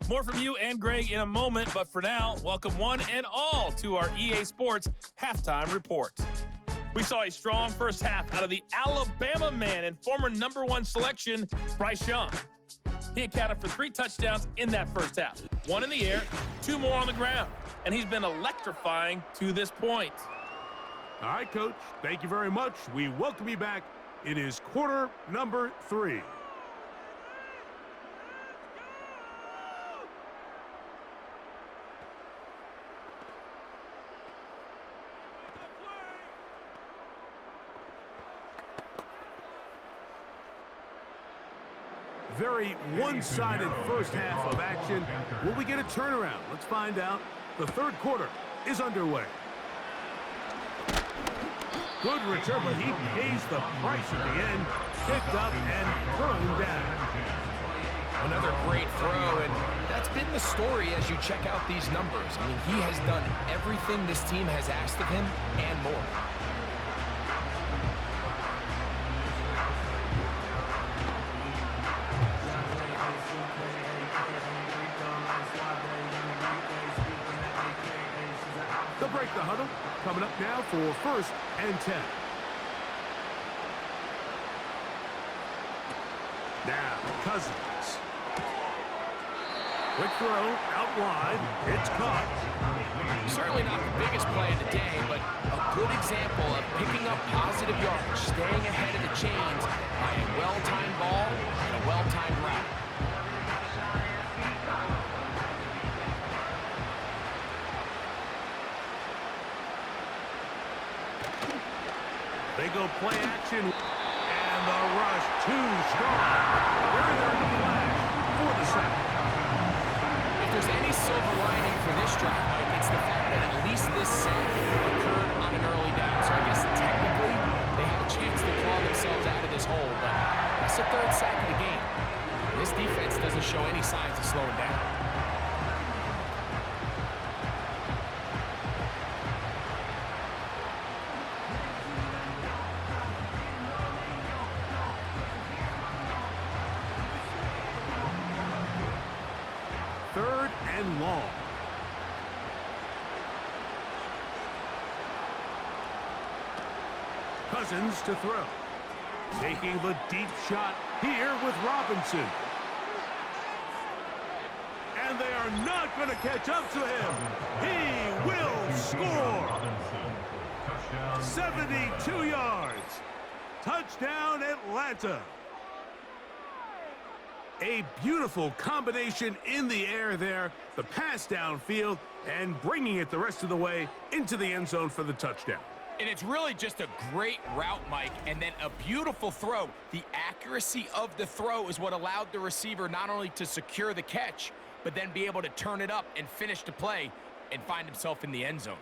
More from you and Greg in a moment, but for now, welcome one and all to our EA Sports Halftime Report. We saw a strong first half out of the Alabama man and former #1 selection, Bryce Young. He accounted for 3 touchdowns in that first half. 1 in the air, 2 more on the ground, and he's been electrifying to this point. All right, Coach, thank you very much. We welcome you back. It is quarter number 3. Very one-sided first half of action. Will we get a turnaround? Let's find out. The third quarter is underway. Good return, but he pays the price at the end. Picked up and thrown down. Another great throw, and that's been the story as you check out these numbers. I mean, he has done everything this team has asked of him and more. They'll break the huddle. Coming up now for 1st and 10. Now, Cousins. Quick throw, out wide. It's caught. Certainly not the biggest play of the day, but a good example of picking up positive yards, staying ahead of the chains by a well-timed ball and a well-timed route. They go play action, and the rush too strong. They're there to flash for the sack. If there's any silver lining for this drive, Mike, it's the fact that at least this sack occurred on an early down. So I guess technically they have a chance to claw themselves out of this hole, but that's the 3rd sack of the game. This defense doesn't show any signs of slowing down. Third and long. Cousins to throw. Taking the deep shot here with Robinson. And they are not going to catch up to him. He will score. 72 yards. Touchdown, Atlanta. A beautiful combination in the air there, the pass downfield, and bringing it the rest of the way into the end zone for the touchdown. And it's really just a great route, Mike, and then a beautiful throw. The accuracy of the throw is what allowed the receiver not only to secure the catch, but then be able to turn it up and finish the play and find himself in the end zone.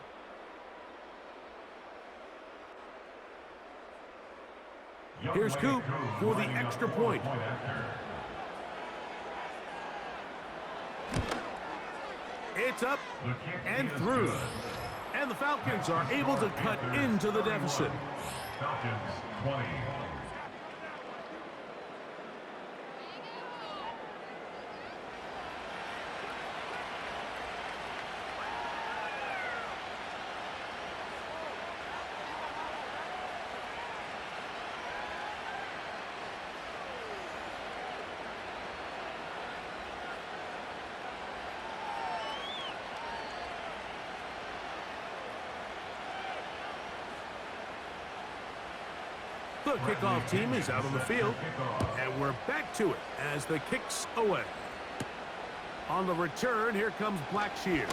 Here's Coop for the extra point. It's up and through. And the Falcons are able to cut into the deficit. Falcons 20. The kickoff team is out on the field, and we're back to it as the kick's away. On the return, here comes Blackshear.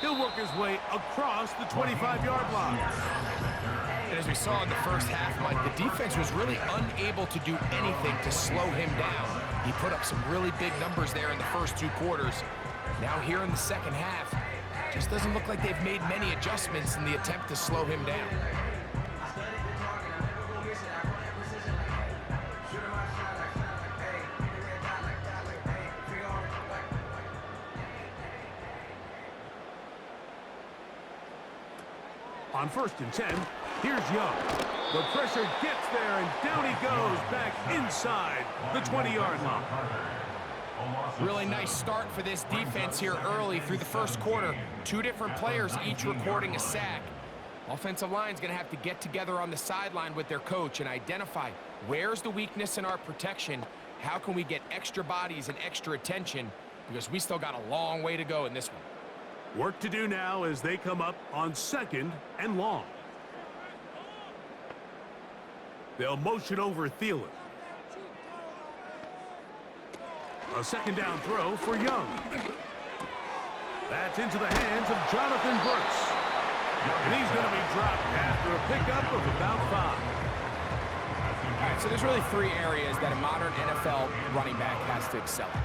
He'll work his way across the 25-yard line. And as we saw in the first half, Mike, the defense was really unable to do anything to slow him down. He put up some really big numbers there in the first 2 quarters. Now here in the second half, just doesn't look like they've made many adjustments in the attempt to slow him down. On 1st and 10, here's Young. The pressure gets there, and down he goes back inside the 20-yard line. Really nice start for this defense here early through the first quarter. 2 different players each recording a sack. Offensive line's going to have to get together on the sideline with their coach and identify where's the weakness in our protection. How can we get extra bodies and extra attention? Because we still got a long way to go in this one. Work to do now as they come up on 2nd and long. They'll motion over Thielen. A 2nd down throw for Young. That's into the hands of Jonathan Brooks. And he's going to be dropped after a pickup of about 5. All right, so there's really 3 areas that a modern NFL running back has to excel at.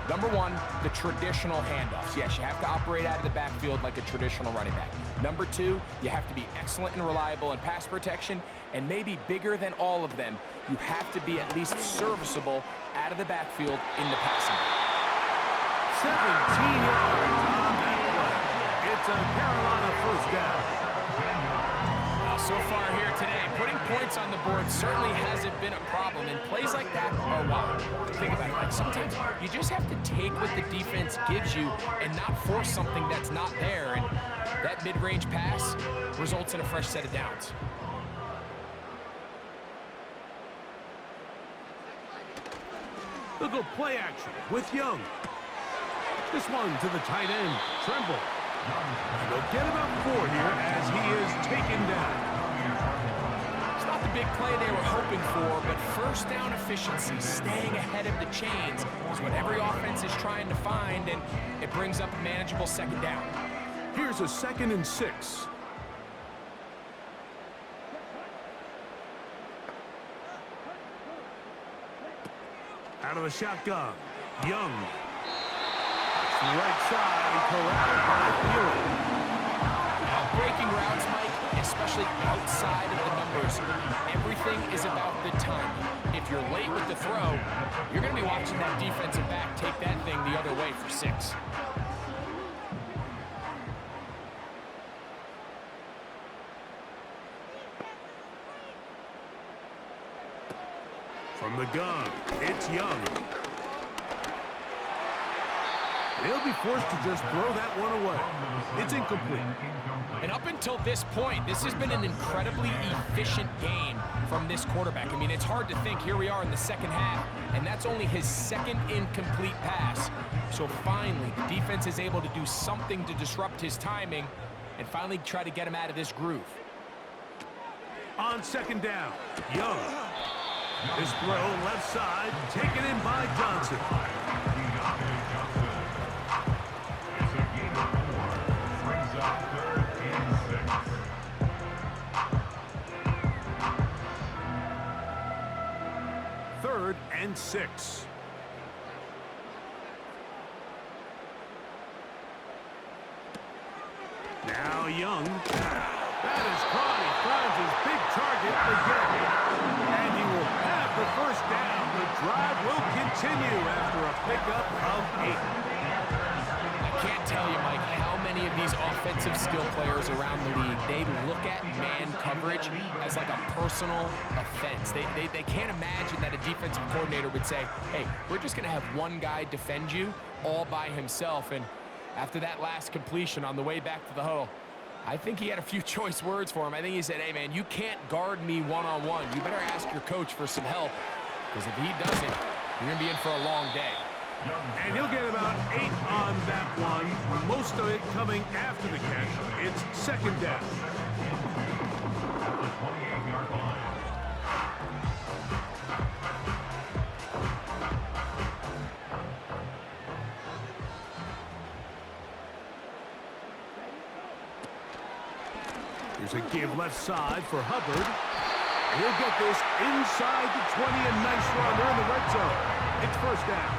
Number 1, the traditional handoffs. Yes, you have to operate out of the backfield like a traditional running back. Number 2, you have to be excellent and reliable in pass protection, and maybe bigger than all of them, you have to be at least serviceable out of the backfield in the passing game. 17 yards on that play. It's a Carolina 1st down. So far here today, putting points on the board certainly hasn't been a problem, and plays like that are wild. Think about it, like sometimes you just have to take what the defense gives you and not force something that's not there, and that mid-range pass results in a fresh set of downs. They'll go play action with Young. This one to the tight end, Tremble. And they'll get about 4 here as he is taken down. It's not the big play they were hoping for, but first down efficiency, staying ahead of the chains, is what every offense is trying to find, and it brings up a manageable 2nd down. Here's a 2nd and 6. Out of the shotgun, Young. To the right side, corralled by Thielen. Breaking routes, Mike, especially outside of the numbers, everything is about the timing. If you're late with the throw, you're going to be watching that defensive back take that thing the other way for 6. From the gun, it's Young. They'll be forced to just throw that one away. It's incomplete. And up until this point, this has been an incredibly efficient game from this quarterback. I mean, it's hard to think. Here we are in the 2nd half, and that's only his 2nd incomplete pass. So finally, the defense is able to do something to disrupt his timing and finally try to get him out of this groove. On 2nd down, Young. This throw left side, taken in by Johnson. Third and 6. Now Young. That is caught. He finds his big target again. And he will have the 1st down. The drive will continue after a pickup of 8. I can't tell you, Mike, how many of these offensive skill players around the league, they look at man coverage as like a personal offense. They can't imagine that a defensive coordinator would say, hey, we're just going to have one guy defend you all by himself. And after that last completion on the way back to the huddle, I think he had a few choice words for him. I think he said, hey, man, you can't guard me one-on-one. You better ask your coach for some help, because if he doesn't, you're going to be in for a long day. And he'll get about 8 on that one, most of it coming after the catch. It's 2nd down. At the 28-yard line. Here's a give left side for Hubbard. He'll get this inside the 20, a nice run there in the red zone. It's 1st down.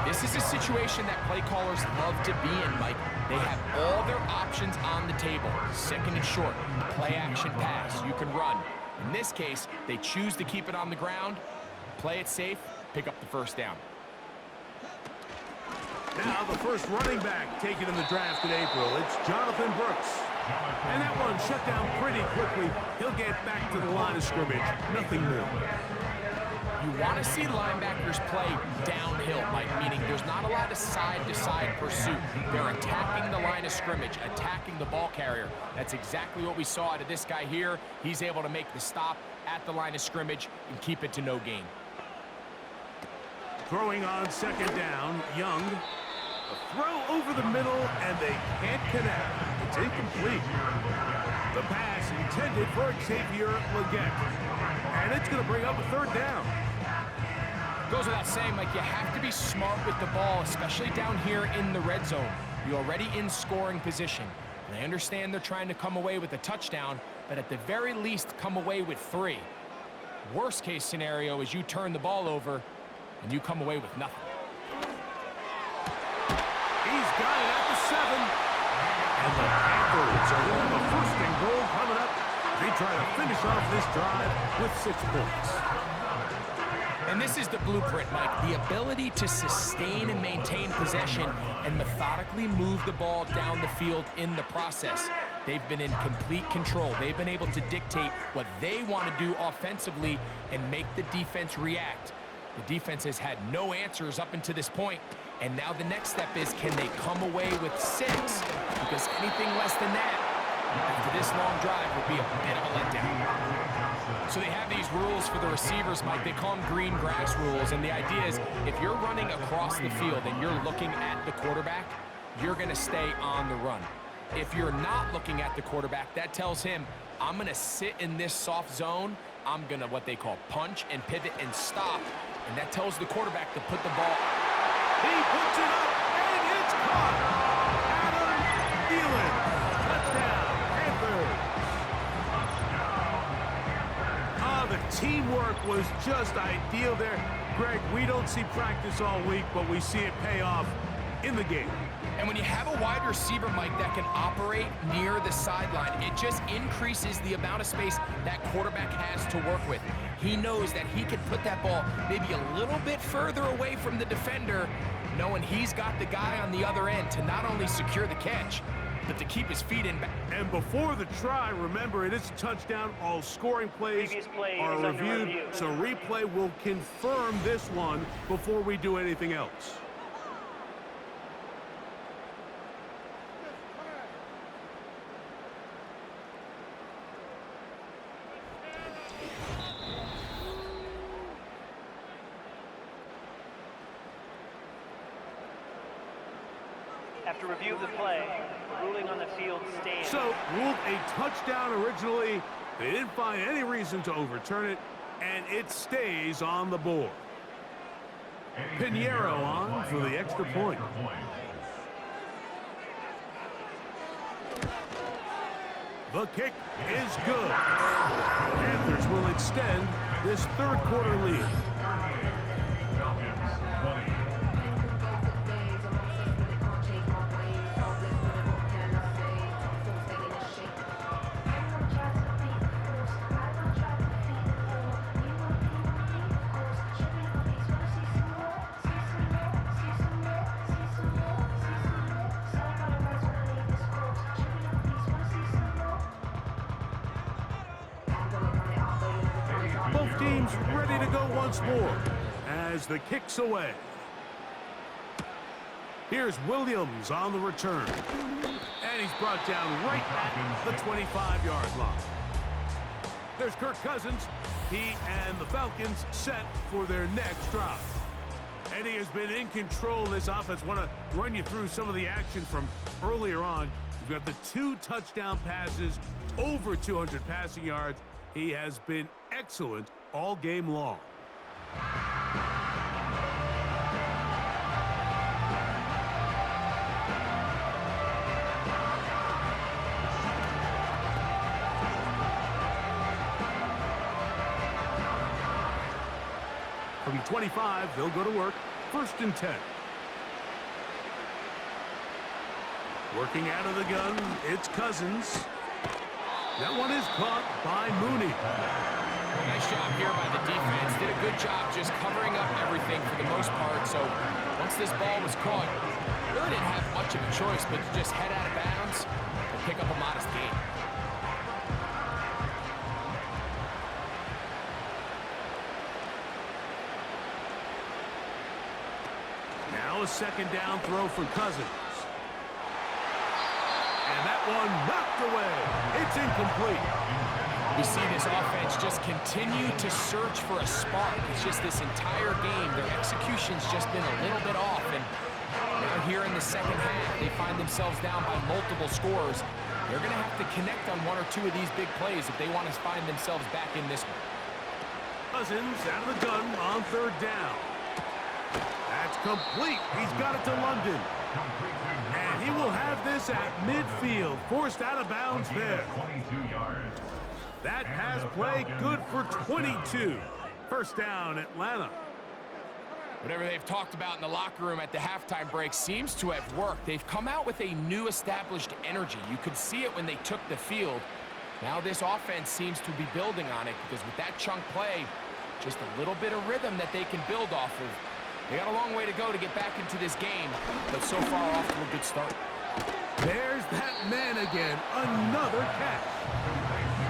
This is a situation that play callers love to be in, Mike. They have all their options on the table. 2nd and short, play action pass, you can run. In this case, they choose to keep it on the ground, play it safe, pick up the 1st down. Now the first running back taken in the draft in April. It's Jonathan Brooks. And that one shut down pretty quickly. He'll get back to the line of scrimmage. Nothing more. You want to see linebackers play downhill, Mike, meaning there's not a lot of side-to-side pursuit. They're attacking the line of scrimmage, attacking the ball carrier. That's exactly what we saw out of this guy here. He's able to make the stop at the line of scrimmage and keep it to no gain. Throwing on second down, Young. A throw over the middle, and they can't connect. It's incomplete. The pass intended for Xavier Legette. And it's going to bring up a third down. Goes without saying, Mike, you have to be smart with the ball, especially down here in the red zone. You're already in scoring position. And I understand they're trying to come away with a touchdown, but at the very least, come away with 3. Worst case scenario is you turn the ball over and you come away with nothing. He's got it at the 7. And the Panthers are going to have a first and goal coming up. They try to finish off this drive with 6 points. And this is the blueprint, Mike. The ability to sustain and maintain possession and methodically move the ball down the field in the process. They've been in complete control. They've been able to dictate what they want to do offensively and make the defense react. The defense has had no answers up until this point. And now the next step is, can they come away with 6? Because anything less than that, after this long drive, would be a bit of a letdown. So they have these rules for the receivers, Mike. They call them green grass rules. And the idea is, if you're running across the field and you're looking at the quarterback, you're going to stay on the run. If you're not looking at the quarterback, that tells him, I'm going to sit in this soft zone. I'm going to, what they call, punch and pivot and stop. And that tells the quarterback to put the ball. He puts it up, and it's caught. Adam Thielen. Touchdown, Panthers. The teamwork was just ideal there. Greg, we don't see practice all week, but we see it pay off in the game. And when you have a wide receiver, Mike, that can operate near the sideline, it just increases the amount of space that quarterback has to work with. He knows that he can put that ball maybe a little bit further away from the defender, knowing he's got the guy on the other end to not only secure the catch, but to keep his feet in. And before the try, remember, it is a touchdown. All scoring plays are reviewed, so replay will confirm this one before we do anything else. After review of the play, the ruling on the field stands. So, ruled a touchdown originally. They didn't find any reason to overturn it, and it stays on the board. Pinheiro on for the extra point. The kick is good. Panthers will extend this third quarter lead. Both teams ready to go once more as the kick's away. Here's Williams on the return. And he's brought down right at the 25-yard line. There's Kirk Cousins. He and the Falcons set for their next drive. And he has been in control of this offense. Want to run you through some of the action from earlier on. We've got the 2 touchdown passes, over 200 passing yards. He has been excellent all game long. From 25, they'll go to work. 1st and 10. Working out of the gun, it's Cousins. That one is caught by Mooney. Nice job here by the defense. Did a good job just covering up everything for the most part. So once this ball was caught, really didn't have much of a choice but to just head out of bounds and pick up a modest gain. Now a second down throw for Cousins. And that one knocked away. It's incomplete. We see this offense just continue to search for a spark. It's just this entire game, their execution's just been a little bit off. And now here in the second half, they find themselves down by multiple scores. They're going to have to connect on one or two of these big plays if they want to find themselves back in this one. Cousins out of the gun on third down. That's complete. He's got it to London. And he will have this at midfield. Forced out of bounds there. 22 yards. That pass play good for 22. First down, Atlanta. Whatever they've talked about in the locker room at the halftime break seems to have worked. They've come out with a new established energy. You could see it when they took the field. Now this offense seems to be building on it because with that chunk play, just a little bit of rhythm that they can build off of. They got a long way to go to get back into this game, but so far off to a good start. There's that man again. Another catch.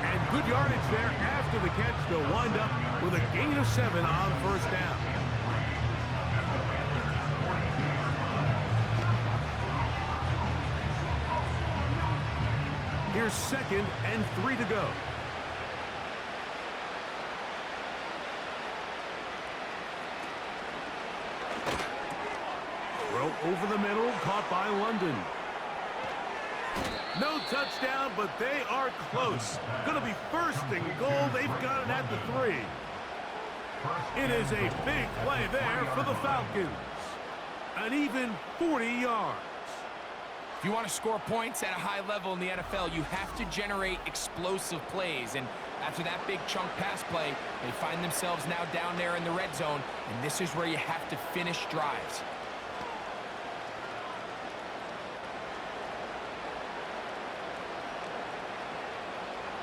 And good yardage there after the catch to wind up with a gain of 7 on first down. Here's 2nd and 3 to go. Throw over the middle, caught by London. No touchdown, but they are close. Gonna be 1st and goal. They've got it at the 3. It is a big play there for the Falcons. An even 40 yards. If you want to score points at a high level in the NFL, you have to generate explosive plays. And after that big chunk pass play, they find themselves now down there in the red zone. And this is where you have to finish drives.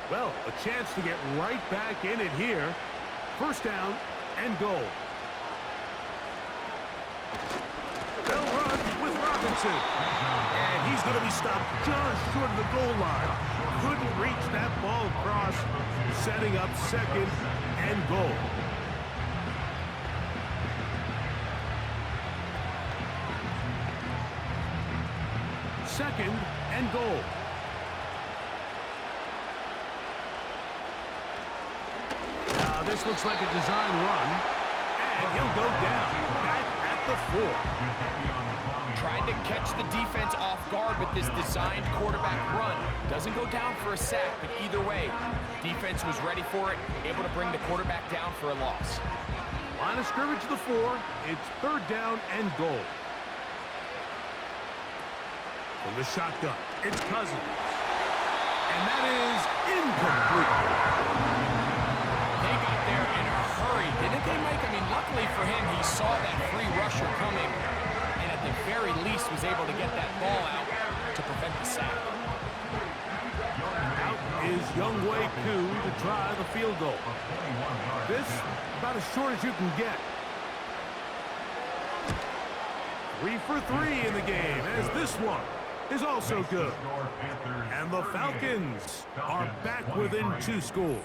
Well, a chance to get right back in it here. First down and goal. They'll run with Robinson. And he's going to be stopped just short of the goal line. Couldn't reach that ball across, setting up 2nd and goal. Second and goal. This looks like a design run, and he'll go down back at the 4. Trying to catch the defense off guard with this designed quarterback run. Doesn't go down for a sack, but either way, defense was ready for it, able to bring the quarterback down for a loss. Line of scrimmage to the 4. It's 3rd down and goal. From the shotgun, it's Cousins. And that is incomplete. Didn't they, Mike? I mean, luckily for him, he saw that free rusher coming and at the very least was able to get that ball out to prevent the sack. Out is Younghoe Koo to try the field goal. This about as short as you can get. 3 for 3 in the game, as this one is also good. And the Falcons are back within 2 scores.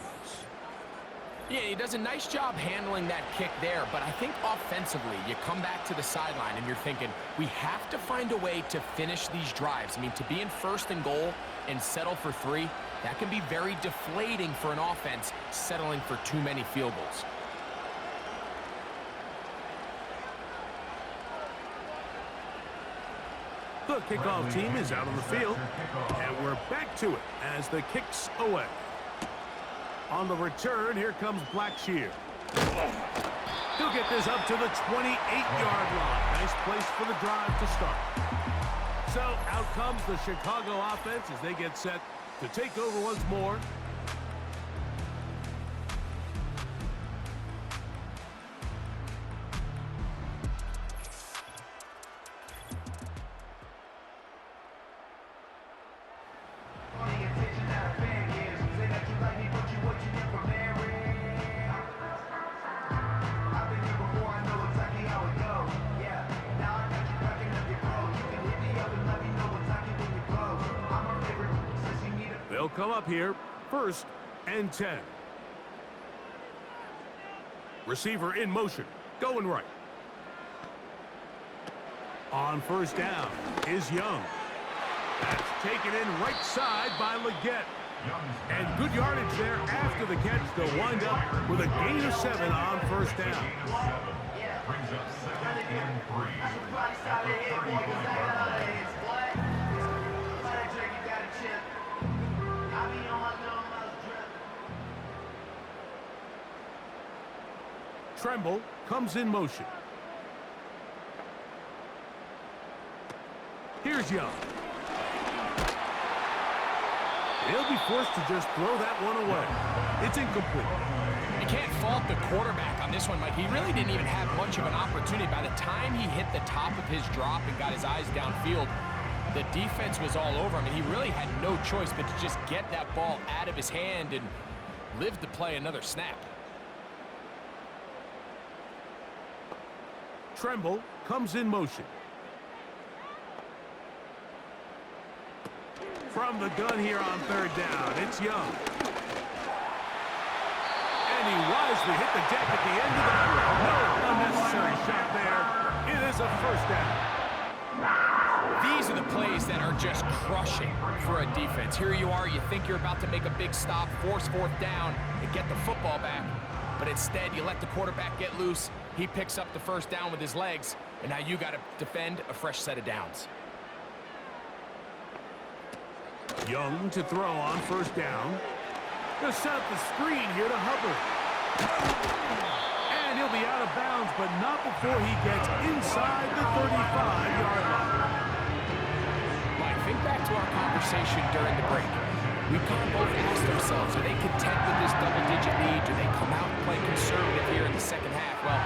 Yeah, he does a nice job handling that kick there, but I think offensively, you come back to the sideline and you're thinking, we have to find a way to finish these drives. I mean, to be in 1st and goal and settle for 3, that can be very deflating for an offense settling for too many field goals. The kickoff team is out on the field, and we're back to it as the kick's away. On the return, here comes Blackshear. He'll get this up to the 28-yard line. Nice place for the drive to start. So out comes the Chicago offense as they get set to take over once more. They'll come up here, 1st and 10. Receiver in motion, going right. On first down is Young. That's taken in right side by Leggett. And good yardage there after the catch. They'll wind up with a gain of 7 on first down. Brings up 2nd and 3. At the 35-yard line. Tremble comes in motion. Here's Young. He'll be forced to just throw that one away. It's incomplete. You can't fault the quarterback on this one, Mike. He really didn't even have much of an opportunity. By the time he hit the top of his drop and got his eyes downfield, the defense was all over him, and he really had no choice but to just get that ball out of his hand and live to play another snap. Tremble comes in motion. From the gun here on third down, it's Young. And he wisely hit the deck at the end of that one. No unnecessary shot there. It is a first down. These are the plays that are just crushing for a defense. Here you are, you think you're about to make a big stop, force fourth down, and get the football back. But instead, you let the quarterback get loose. He picks up the first down with his legs, and now you got to defend a fresh set of downs. Young to throw on first down. They'll set up the screen here to Hubbard. And he'll be out of bounds, but not before he gets inside the 35-yard line. Mike, think back to our conversation during the break. We kind of both asked ourselves, are they content with this double-digit lead? Do they come out and play conservative here in the second half? Well,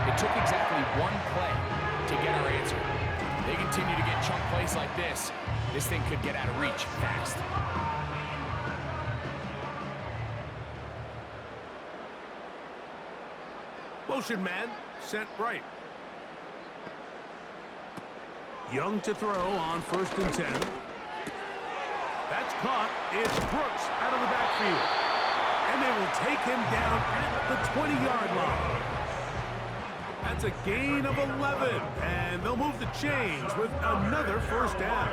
it took exactly one play to get our answer. They continue to get chunk plays like this. This thing could get out of reach fast. Motion man, set right. Young to throw on first and 10. That's caught. It's Brooks out of the backfield. And they will take him down at the 20-yard line. That's a gain of 11. And they'll move the chains with another first down.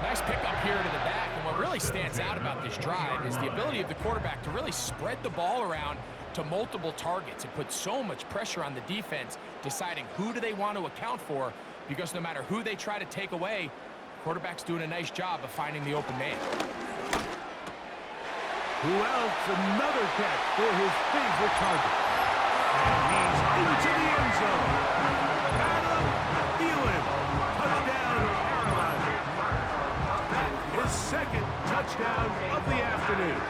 Nice pickup here to the back. And what really stands out about this drive is the ability of the quarterback to really spread the ball around to multiple targets. It puts so much pressure on the defense deciding who do they want to account for, because no matter who they try to take away, quarterback's doing a nice job of finding the open man. Who else? Another catch for his favorite target. And he's into the end zone. Adam Thielen. Touchdown, Carolina. That is second touchdown of the afternoon.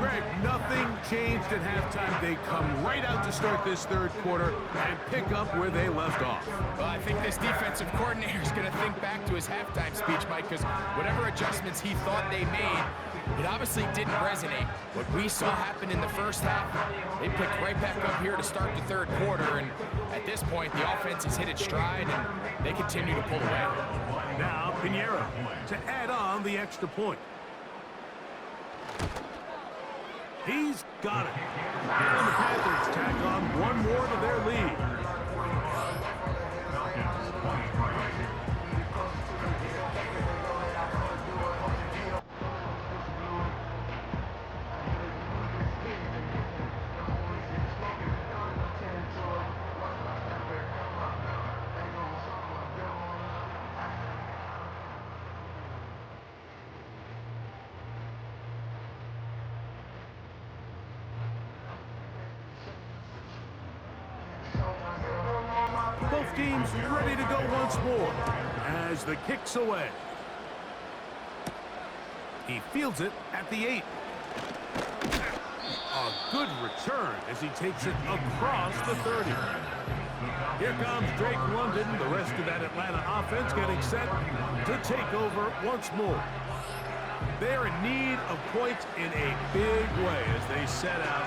Greg, nothing changed at halftime. They come right out to start this third quarter and pick up where they left off. Well, I think this defensive coordinator is going to think back to his halftime speech, Mike, because whatever adjustments he thought they made, it obviously didn't resonate. What we saw happen in the first half, they picked right back up here to start the third quarter, and at this point, the offense has hit its stride, and they continue to pull away. Now, Pinheiro to add on the extra point. He's got it. And the Panthers tack on one more to their lead. Both teams ready to go once more as the kick's away. He fields it at the 8. A good return as he takes it across the 30. Here comes Drake London, the rest of that Atlanta offense getting set to take over once more. They're in need of points in a big way as they set out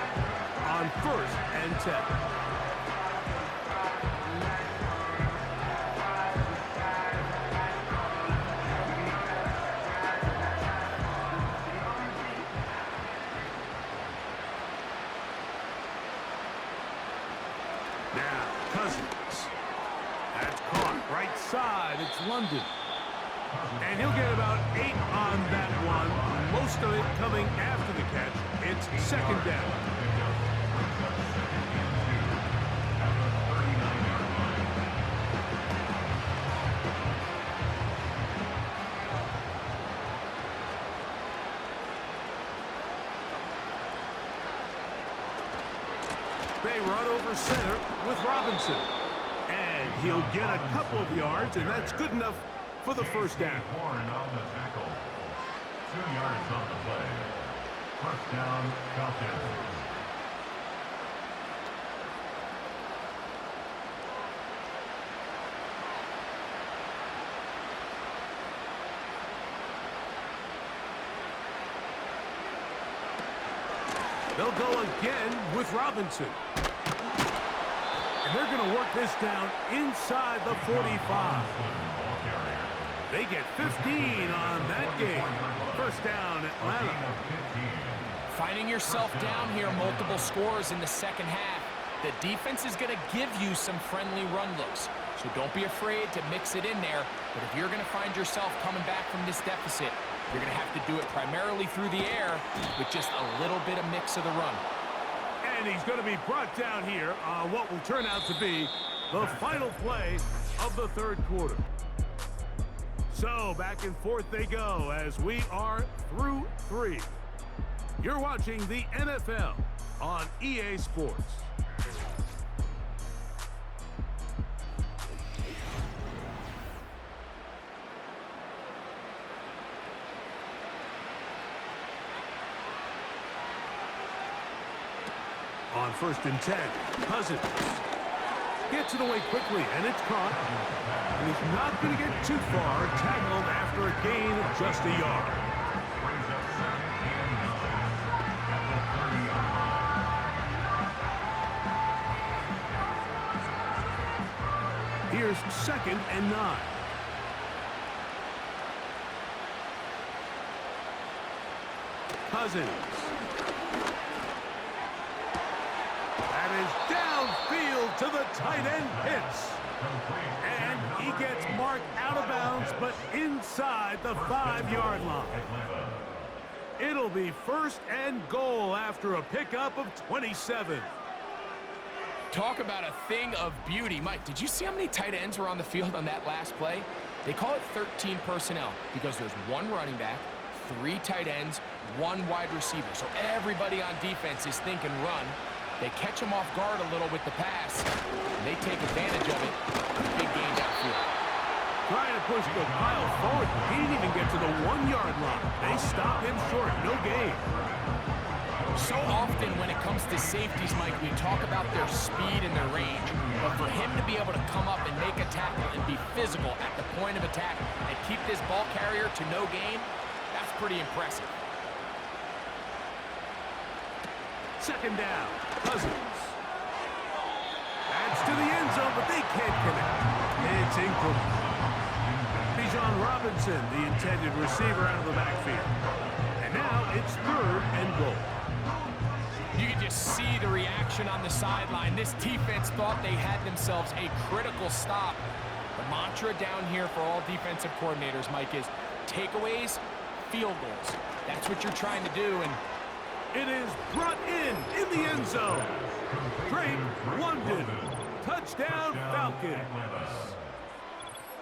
on first and 10. Now, Cousins side. It's London. And he'll get about 8 on that one. Most of it coming after the catch. It's second down. They run over center with Robinson. And he'll get a couple of yards, and that's good enough for the first down. Horn on the tackle. 2 yards on the play. First down, Falcons. They'll go again with Robinson. And they're going to work this down inside the 45. They get 15 on that game. First down, Atlanta. Finding yourself down here, multiple scores in the second half. The defense is going to give you some friendly run looks. So don't be afraid to mix it in there. But if you're going to find yourself coming back from this deficit, you're going to have to do it primarily through the air with just a little bit of mix of the run. And he's going to be brought down here on what will turn out to be the final play of the third quarter. So back and forth they go as we are through 3. You're watching the NFL on EA Sports. On 1st and 10, Cousins gets it away quickly, and it's caught. And he's not going to get too far, tackled after a gain of just a yard. Brings up 2nd and 9 at the 30-yard line. Here's 2nd and 9. Cousins. That is downfield to the tight end Pitts. And he gets marked out of bounds, but inside the 5-yard line. It'll be 1st and goal after a pickup of 27. Talk about a thing of beauty. Mike, did you see how many tight ends were on the field on that last play? They call it 13 personnel because there's 1 running back, 3 tight ends, 1 wide receiver. So everybody on defense is thinking run. They catch him off guard a little with the pass, and they take advantage of it. Big gain downfield. Trying to push the pile forward. He didn't even get to the 1-yard line. They stop him short. No gain. So often when it comes to safeties, Mike, we talk about their speed and their range. But for him to be able to come up and make a tackle and be physical at the point of attack and keep this ball carrier to no gain, that's pretty impressive. 2nd down. Cousins. That's to the end zone, but they can't connect. It's incomplete. Bijan Robinson, the intended receiver, out of the backfield. And now it's 3rd and goal. You can just see the reaction on the sideline. This defense thought they had themselves a critical stop. The mantra down here for all defensive coordinators, Mike, is takeaways, field goals. That's what you're trying to do, and it is brought in the end zone. Drake London. Touchdown, Falcons.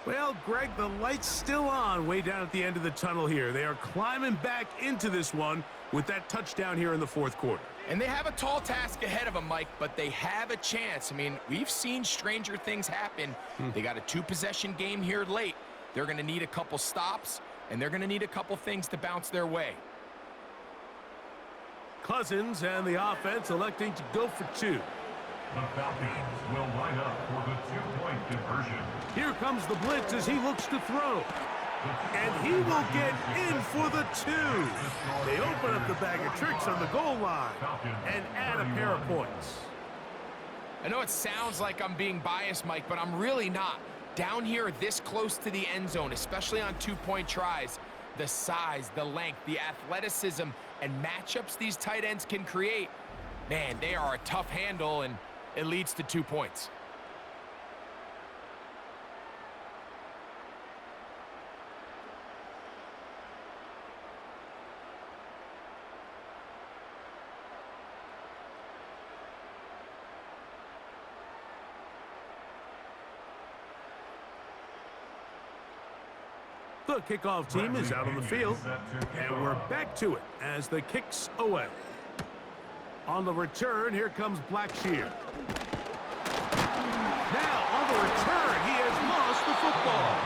Well, Greg, the light's still on way down at the end of the tunnel here. They are climbing back into this one with that touchdown here in the 4th quarter. And they have a tall task ahead of them, Mike, but they have a chance. I mean, we've seen stranger things happen. They got a 2-possession game here late. They're going to need a couple stops, and they're going to need a couple things to bounce their way. Cousins and the offense electing to go for 2. The Falcons will line up for the 2-point conversion. Here comes the blitz as he looks to throw. And he will get in for the 2. They open up the bag of tricks on the goal line and add a pair of points. I know it sounds like I'm being biased, Mike, but I'm really not. Down here this close to the end zone, especially on 2-point tries, the size, the length, the athleticism, and matchups these tight ends can create, man, they are a tough handle, and it leads to 2 points. The kickoff team is out on the field, and we're back to it as the kick's away. On the return, here comes Blackshear. Now, on the return, he has lost the football.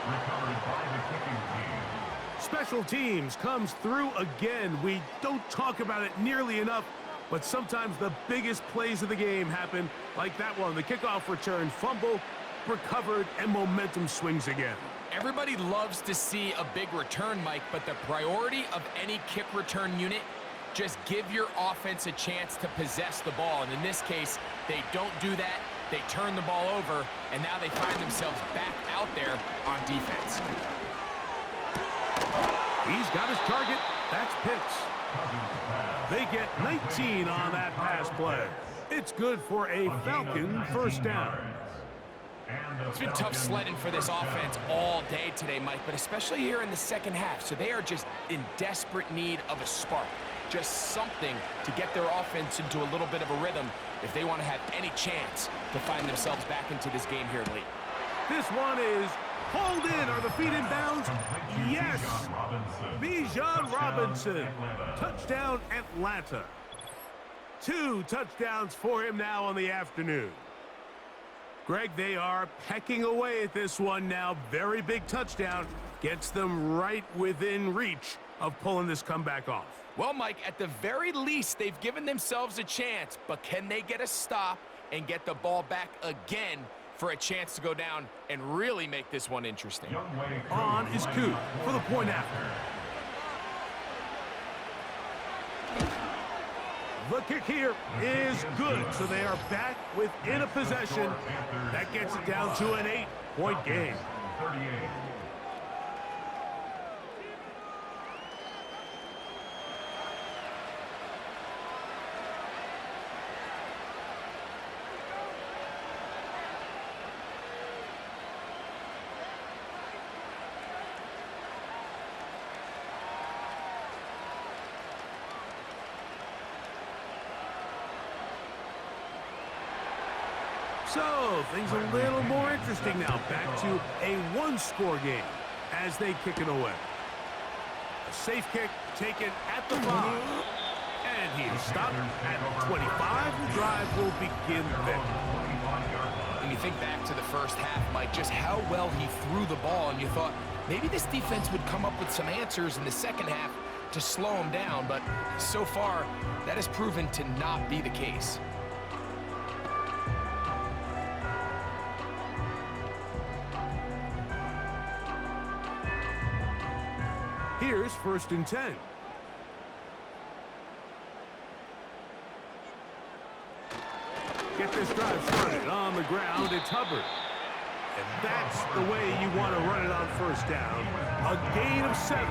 Recovered by the kicking team. Special teams comes through again. We don't talk about it nearly enough, but sometimes the biggest plays of the game happen like that one. The kickoff return, fumble, recovered, and momentum swings again. Everybody loves to see a big return, Mike, but the priority of any kick return unit, just give your offense a chance to possess the ball. And in this case, they don't do that. They turn the ball over, and now they find themselves back out there on defense. He's got his target. That's Pitts. They get 19 on that pass play. It's good for a Falcon first down. It's been tough sledding for this offense all day today, Mike, but especially here in the second half. So they are just in desperate need of a spark, just something to get their offense into a little bit of a rhythm if they want to have any chance to find themselves back into this game here late. This one is hauled in. Are the feet in bounds? Yes. Bijan Robinson. Touchdown, Atlanta. 2 touchdowns for him now on the afternoon. Greg, they are pecking away at this one now. Very big touchdown. Gets them right within reach of pulling this comeback off. Well, Mike, at the very least, they've given themselves a chance, but can they get a stop and get the ball back again for a chance to go down and really make this one interesting? On is Coop for the point after. The kick here is good, so they are back within a possession. That gets it down to an 8-point game. 38. So, things a little more interesting now. Back to a one-score game as they kick it away. A safe kick taken at the 5. And he is stopped at 25. The drive will begin then. When you think back to the first half, Mike, just how well he threw the ball, and you thought maybe this defense would come up with some answers in the second half to slow him down, but so far, that has proven to not be the case. Here's 1st and 10. Get this drive started on the ground. It's Hubbard. And that's the way you want to run it on first down. A gain of 7.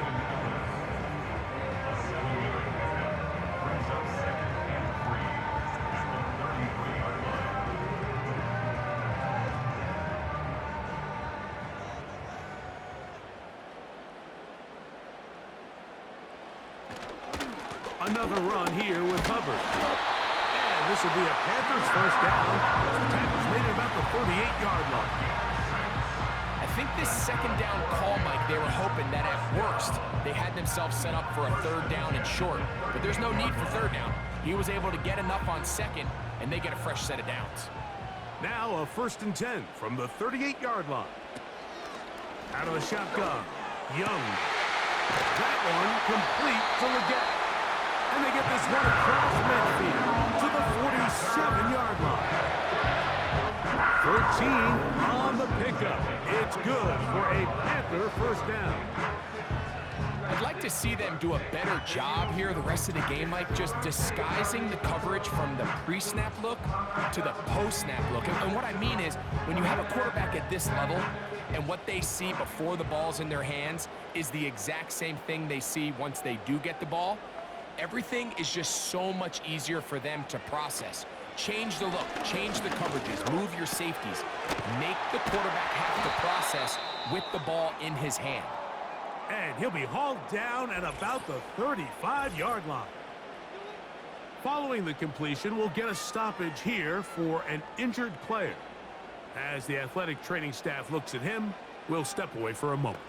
Another run here with Hubbard. And this will be a Panthers first down. The tackle's made it about the 38-yard line. I think this second down call, Mike, they were hoping that at worst they had themselves set up for a 3rd down and short. But there's no need for 3rd down. He was able to get enough on 2nd, and they get a fresh set of downs. Now a 1st and 10 from the 38-yard line. Out of the shotgun, Young. That one complete to Leggett. And they get this one across midfield to the 47-yard line. 13 on the pickup. It's good for a Panther first down. I'd like to see them do a better job here the rest of the game, Mike, just disguising the coverage from the pre-snap look to the post-snap look. And what I mean is, when you have a quarterback at this level and what they see before the ball's in their hands is the exact same thing they see once they do get the ball, everything is just so much easier for them to process. Change the look, change the coverages, move your safeties. Make the quarterback have to process with the ball in his hand. And he'll be hauled down at about the 35-yard line. Following the completion, we'll get a stoppage here for an injured player. As the athletic training staff looks at him, We'll step away for a moment.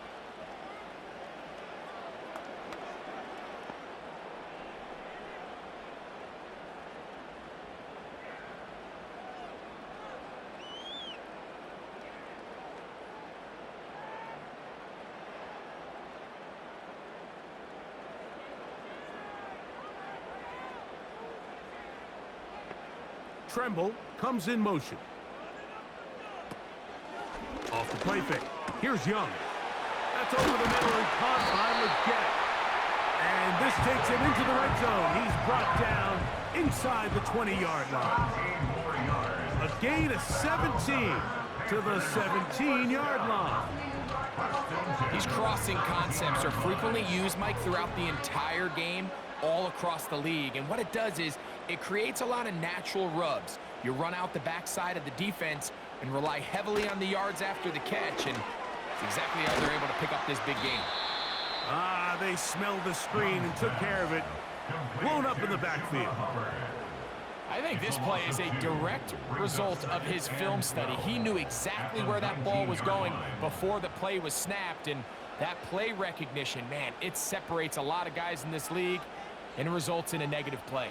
Tremble comes in motion. Off the play fake. Here's Young. That's over the middle and caught by Leggett. And this takes him into the red zone. He's brought down inside the 20-yard line. A gain of 17 to the 17-yard line. These crossing concepts are frequently used, Mike, throughout the entire game, all across the league. And what it does is it creates a lot of natural rubs. You run out the backside of the defense and rely heavily on the yards after the catch, and it's exactly how they're able to pick up this big game. They smelled the screen and took care of it. Blown up in the backfield. I think this play is a direct result of his film study. He knew exactly where that ball was going before the play was snapped, and that play recognition, man, it separates a lot of guys in this league, and it results in a negative play.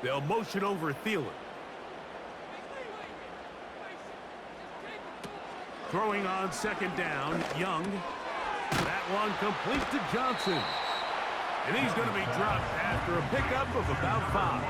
They'll motion over Thielen. Throwing on second down, Young. That one complete to Johnson. And he's going to be dropped after a pickup of about 5.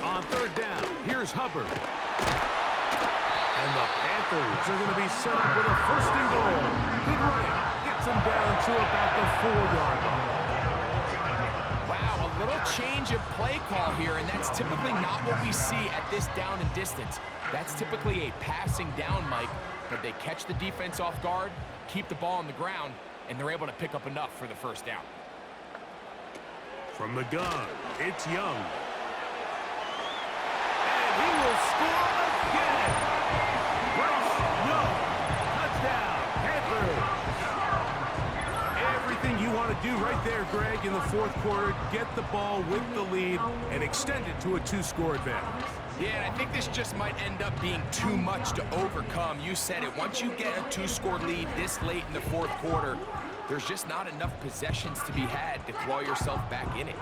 On third down, here's Hubbard. And the Panthers are going to be set up with a 1st and goal. Good running. Gets them down to about the 4-yard line. Wow, a little change of play call here, and that's typically not what we see at this down and distance. That's typically a passing down, Mike, but they catch the defense off guard, keep the ball on the ground, and they're able to pick up enough for the 1st down. From the gun, it's Young. He will score again. Bryce Young, touchdown, Panthers. Everything you want to do right there, Greg, in the 4th quarter. Get the ball with the lead and extend it to a 2-score advantage. Yeah, and I think this just might end up being too much to overcome. You said it. Once you get a 2-score lead this late in the 4th quarter, there's just not enough possessions to be had to claw yourself back in it.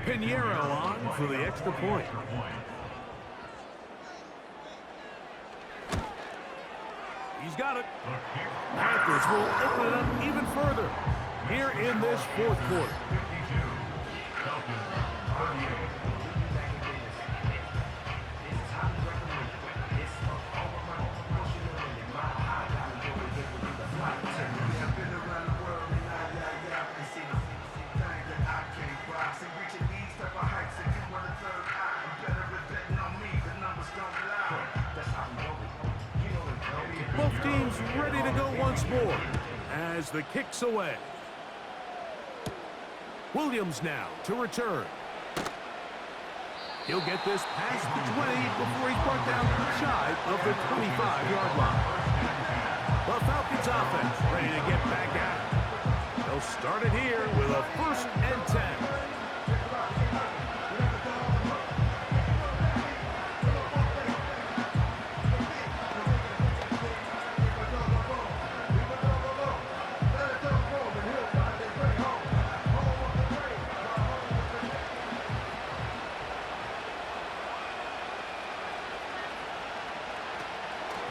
Pinheiro on for the extra point. He's got it. Panthers will open it up even further here in this 4th quarter. Both teams ready to go once more as the kick's away. Williams now to return. He'll get this past the 20 before he's brought down shy of the 25-yard line. The Falcons offense ready to get back at it. They'll start it here with a 1st and 10.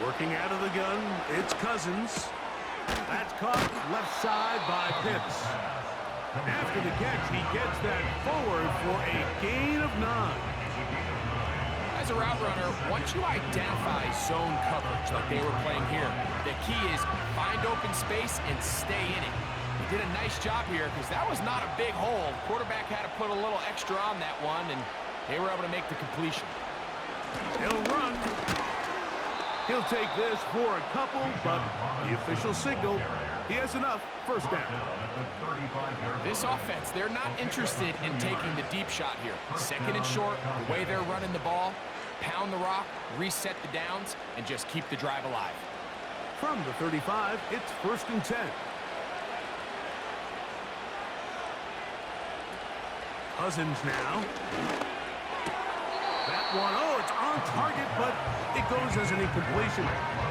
Working out of the gun, it's Cousins. That's caught left side by Pitts. After the catch, he gets that forward for a gain of 9. As a route runner, once you identify zone coverage like they were playing here, the key is find open space and stay in it. He did a nice job here because that was not a big hole. Quarterback had to put a little extra on that one, and they were able to make the completion. He'll run. He'll take this for a couple, but the official signal, he has enough. First down. This offense, they're not interested in taking the deep shot here. Second and short, the way they're running the ball, pound the rock, reset the downs, and just keep the drive alive. From the 35, it's 1st and 10. Cousins now. That one, oh, it's on target, but it goes as an incompletion.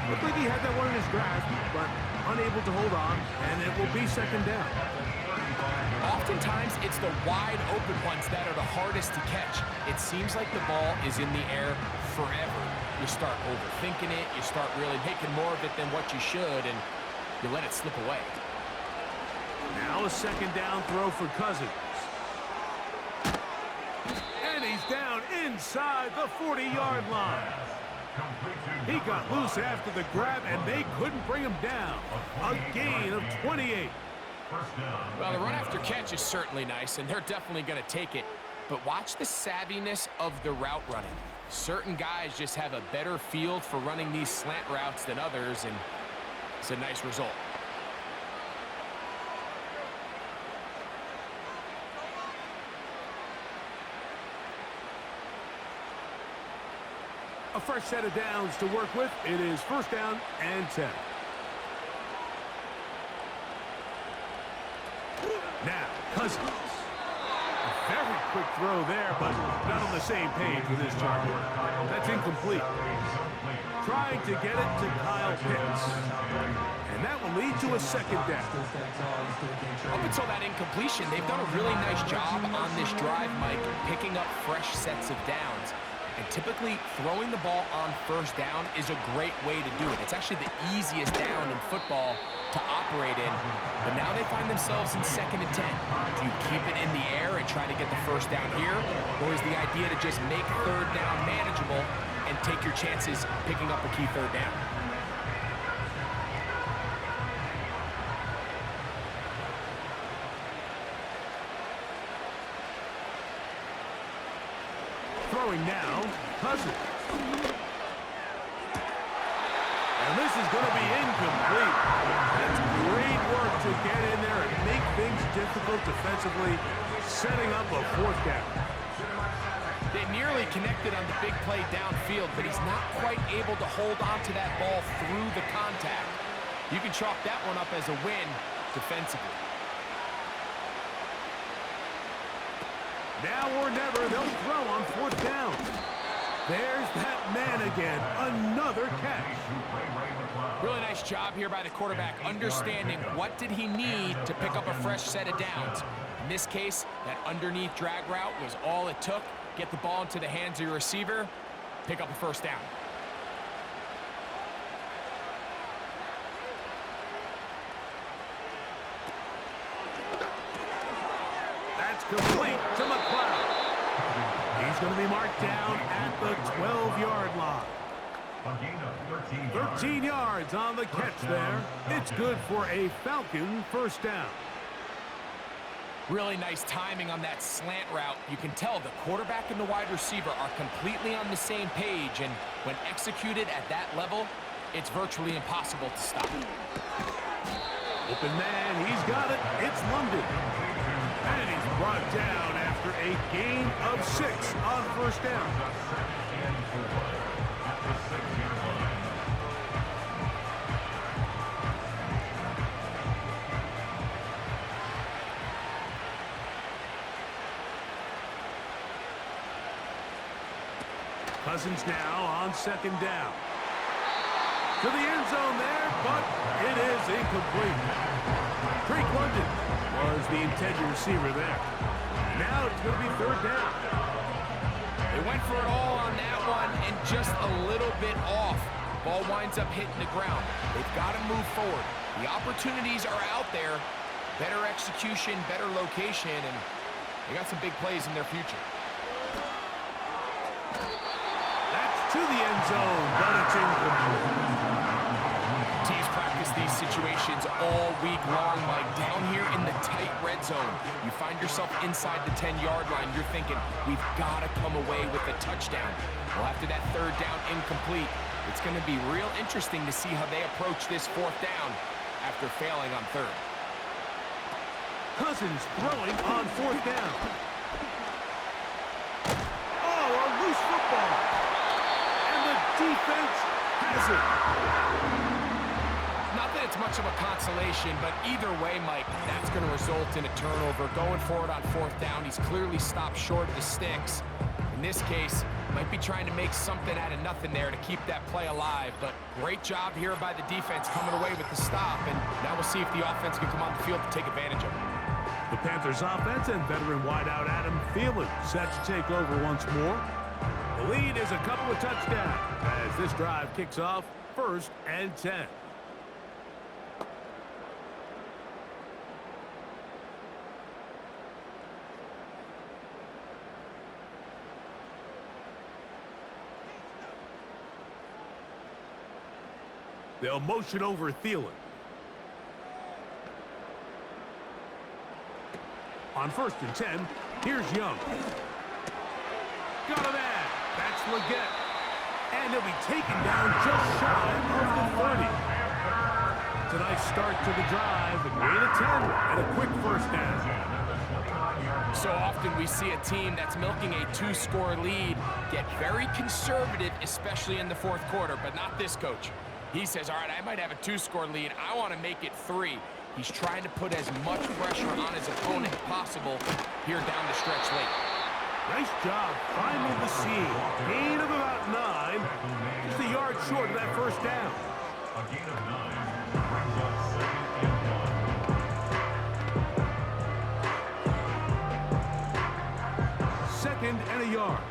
Looked like he had that one in his grasp, but unable to hold on, and it will be 2nd down. Oftentimes, it's the wide open ones that are the hardest to catch. It seems like the ball is in the air forever. You start overthinking it, you start really making more of it than what you should, and you let it slip away. Now a 2nd down throw for Cousins. And he's down inside the 40-yard line. He got loose after the grab, and they couldn't bring him down. A gain of 28. Well, the run after catch is certainly nice, and they're definitely going to take it. But watch the savviness of the route running. Certain guys just have a better feel for running these slant routes than others, and it's a nice result. A fresh set of downs to work with. It is 1st down and 10. Now, Cousins. A very quick throw there, but not on the same page with his target. That's incomplete. Trying to get it to Kyle Pitts. And that will lead to a 2nd down. Up until that incompletion, they've done a really nice job on this drive, Mike, picking up fresh sets of downs. And typically, throwing the ball on 1st down is a great way to do it. It's actually the easiest down in football to operate in. But now they find themselves in 2nd and 10. Do you keep it in the air and try to get the 1st down here? Or is the idea to just make 3rd down manageable and take your chances picking up a key 3rd down? Throwing now, Cousins. And this is going to be incomplete. That's great work to get in there and make things difficult defensively, setting up a 4th down. They nearly connected on the big play downfield, but he's not quite able to hold on to that ball through the contact. You can chalk that one up as a win defensively. Now or never, they'll throw on 4th down. There's that man again. Another catch. Really nice job here by the quarterback, understanding what did he need to pick up a fresh set of downs. In this case, that underneath drag route was all it took. Get the ball into the hands of your receiver, pick up a 1st down. Complete to McLeod. He's going to be marked down at the 12-yard line. 13 yards on the catch there. It's good for a Falcon 1st down. Really nice timing on that slant route. You can tell the quarterback and the wide receiver are completely on the same page, and when executed at that level, it's virtually impossible to stop. Open man, he's got it. It's London. And he's brought down after a gain of 6 on 1st down. Cousins now on 2nd down. To the end zone there, but it is incomplete. Drake London was the intended receiver there. Now it's going to be 3rd down. They went for it all on that one and just a little bit off. Ball winds up hitting the ground. They've got to move forward. The opportunities are out there. Better execution, better location, and they got some big plays in their future. That's to the end zone, but it's incomplete. Teams practice these situations all week long, Mike. Down here in the tight red zone, you find yourself inside the 10-yard line. You're thinking, we've got to come away with a touchdown. Well, after that 3rd down incomplete, It's going to be real interesting to see how they approach this fourth down after failing on third. Cousins throwing on fourth down. Oh, a loose football. And the defense has it. Not that it's much of a consolation, but either way, Mike, that's going to result in a turnover. Going forward on fourth down, he's clearly stopped short of the sticks. In this case, might be trying to make something out of nothing there to keep that play alive. But great job here by the defense coming away with the stop. And now we'll see if the offense can come on the field to take advantage of it. The Panthers offense and veteran wideout Adam Thielen set to take over once more. The lead is a couple of touchdowns as this drive kicks off 1st and 10. They'll motion over Thielen. On 1st and 10, here's Young. Got a man. That's Leggett. And he'll be taken down just shy of the 30. It's a nice start to the drive. A gain of 10 and a quick first down. So often we see a team that's milking a 2-score lead get very conservative, especially in the fourth quarter, but not this coach. He says, all right, I might have a 2-score lead. I want to make it 3. He's trying to put as much pressure on his opponent possible here down the stretch late. Nice job finding the seam. Gain of about 9. Just a yard short of that first down. A gain of 9 brings up 2nd and 1. 2nd and a yard.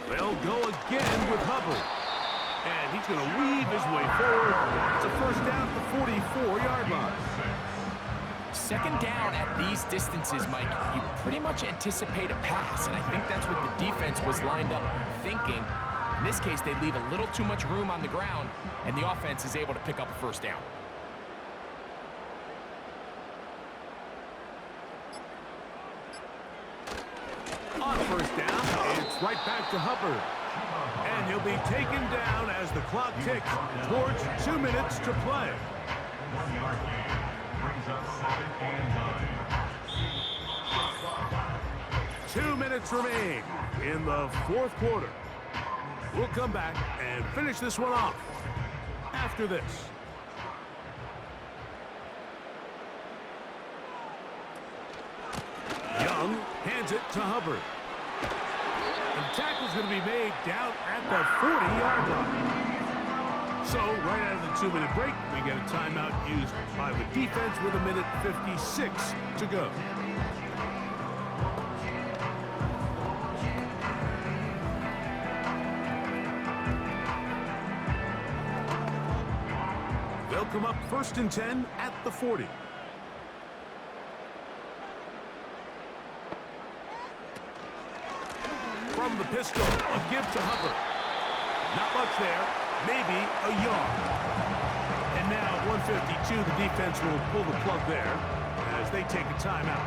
They'll go again with Hubbard. And he's going to weave his way forward. It's a first down at the 44-yard line. 2nd down at these distances, Mike, you pretty much anticipate a pass, and I think that's what the defense was lined up thinking. In this case, they leave a little too much room on the ground, and the offense is able to pick up a first down. On first down, it's right back to Hubbard. And he'll be taken down as the clock ticks towards 2 minutes to play. 1-yard gain brings up 2nd and 9. 2 minutes remain in the fourth quarter. We'll come back and finish this one off after this. Young hands it to Hubbard. And the tackle's going to be made down at the 40-yard line. So, right out of the 2-minute break, we get a timeout used by the defense with 1:56 to go. They'll come up 1st and 10 at the 40. From the pistol, a give to Hubbard. Not much there, maybe a yard. And now at 1:52, the defense will pull the plug there as they take a timeout.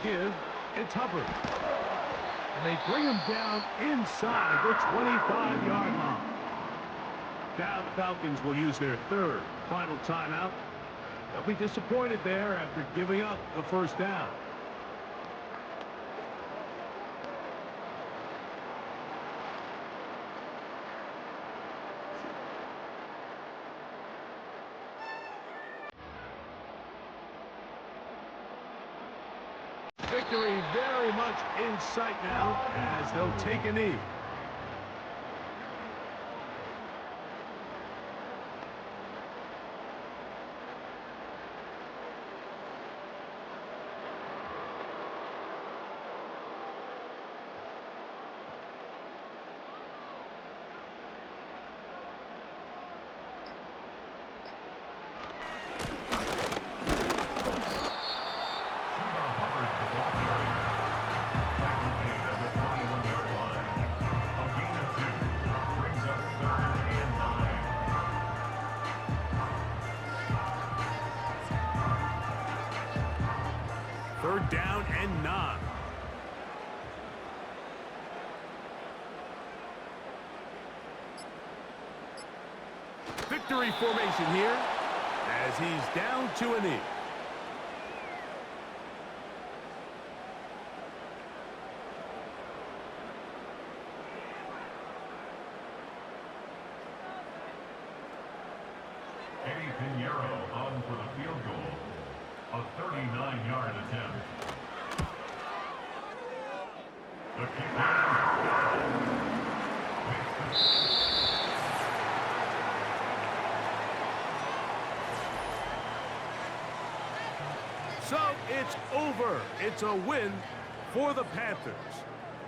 Give, it's Hubbard. And they bring him down inside the 25-yard line. Now the Falcons will use their 3rd final timeout. They'll be disappointed there after giving up the first down. Victory very much in sight now as they'll take a knee. 3rd down and 9. Victory formation here as he's down to a knee. Eddie Pinheiro on for the field goal. A 39-yard attempt. The kicker. So it's over. It's a win for the Panthers.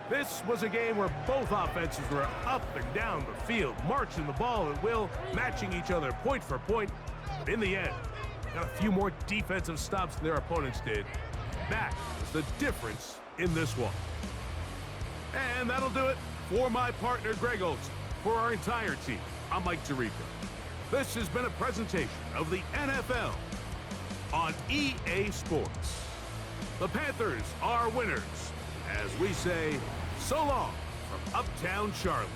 This was a game where both offenses were up and down the field, marching the ball at will, matching each other point for point. But in the end, got a few more defensive stops than their opponents did. That was the difference in this one. And that'll do it for my partner, Greg Olson. For our entire team, I'm Mike Tirico. This has been a presentation of the NFL on EA Sports. The Panthers are winners, as we say, so long from Uptown Charlotte.